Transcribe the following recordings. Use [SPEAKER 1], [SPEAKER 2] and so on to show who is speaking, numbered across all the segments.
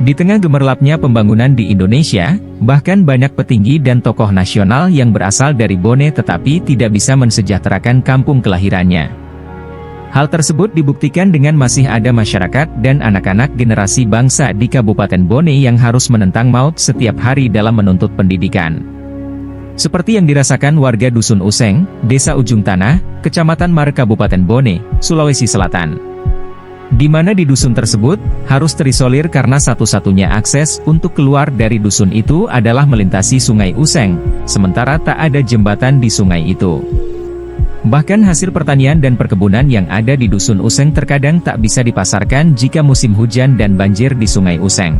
[SPEAKER 1] Di tengah gemerlapnya pembangunan di Indonesia, bahkan banyak petinggi dan tokoh nasional yang berasal dari Bone tetapi tidak bisa mensejahterakan kampung kelahirannya. Hal tersebut dibuktikan dengan masih ada masyarakat dan anak-anak generasi bangsa di Kabupaten Bone yang harus menentang maut setiap hari dalam menuntut pendidikan. Seperti yang dirasakan warga Dusun Useng, Desa Ujung Tanah, Kecamatan Mare Kabupaten Bone, Sulawesi Selatan. Di mana di dusun tersebut, harus terisolir karena satu-satunya akses untuk keluar dari dusun itu adalah melintasi Sungai Useng, sementara tak ada jembatan di sungai itu. Bahkan hasil pertanian dan perkebunan yang ada di Dusun Useng terkadang tak bisa dipasarkan jika musim hujan dan banjir di Sungai Useng.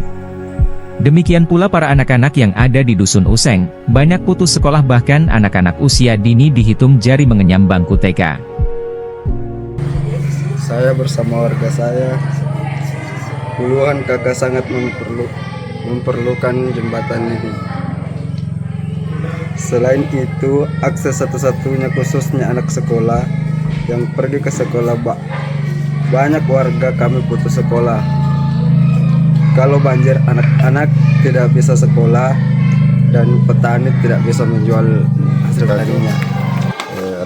[SPEAKER 1] Demikian pula para anak-anak yang ada di Dusun Useng, banyak putus sekolah bahkan anak-anak usia dini dihitung jari mengenyam bangku TK.
[SPEAKER 2] Saya bersama warga saya, puluhan kakak sangat memerlukan jembatan ini. Selain itu, akses satu-satunya khususnya anak sekolah yang pergi ke sekolah, banyak warga kami putus sekolah. Kalau banjir, anak-anak tidak bisa sekolah dan petani tidak bisa menjual hasil taninya.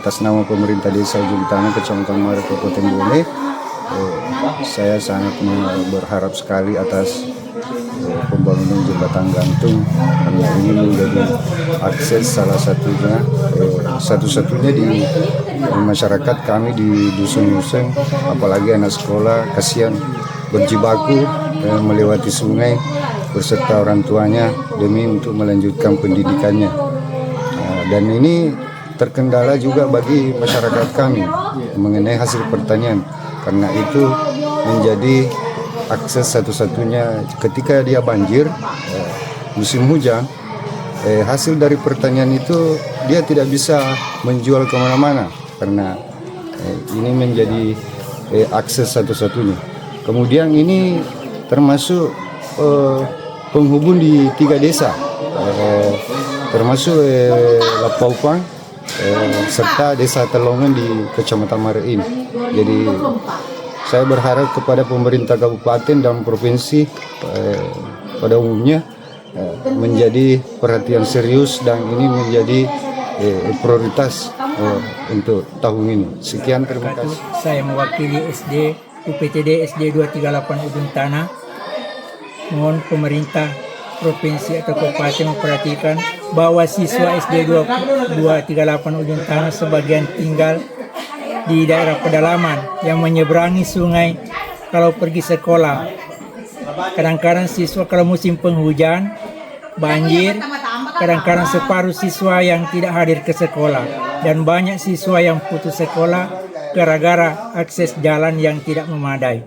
[SPEAKER 3] Atas nama pemerintah Desa Ujung Tanah, Kecamatan Mare, Kabupaten Bone, saya sangat berharap sekali atas pembangunan jembatan gantung, karena ini menjadi akses salah satunya, satu-satunya di masyarakat kami di Dusun Useng, apalagi anak sekolah kasihan berjibaku melewati sungai beserta orang tuanya demi untuk melanjutkan pendidikannya. Dan ini terkendala juga bagi masyarakat kami mengenai hasil pertanian, karena itu menjadi akses satu-satunya ketika dia banjir musim hujan, hasil dari pertanian itu dia tidak bisa menjual kemana-mana karena ini menjadi akses satu-satunya. Kemudian ini termasuk penghubung di 3 desa, termasuk Lapaupang, serta Desa Telongan di Kecamatan Mare ini. Jadi saya berharap kepada pemerintah kabupaten dan provinsi pada umumnya menjadi perhatian serius dan ini menjadi prioritas untuk tahun ini. Sekian, terima kasih.
[SPEAKER 4] Saya mewakili UPTD SD 238 Ujung Tanah. Mohon pemerintah provinsi atau kabupaten memperhatikan bahwa siswa SD 238 Ujung Tanah sebagian tinggal di daerah pedalaman yang menyeberangi sungai kalau pergi sekolah. Kadang-kadang siswa kalau musim penghujan, banjir, kadang-kadang separuh siswa yang tidak hadir ke sekolah. Dan banyak siswa yang putus sekolah gara-gara akses jalan yang tidak memadai.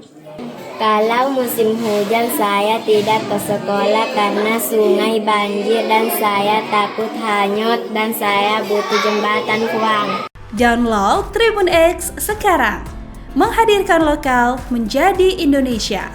[SPEAKER 5] Kalau musim hujan saya tidak ke sekolah karena sungai banjir dan saya takut hanyut dan saya butuh jembatan uang.
[SPEAKER 6] Download Tribun X sekarang, menghadirkan lokal menjadi Indonesia.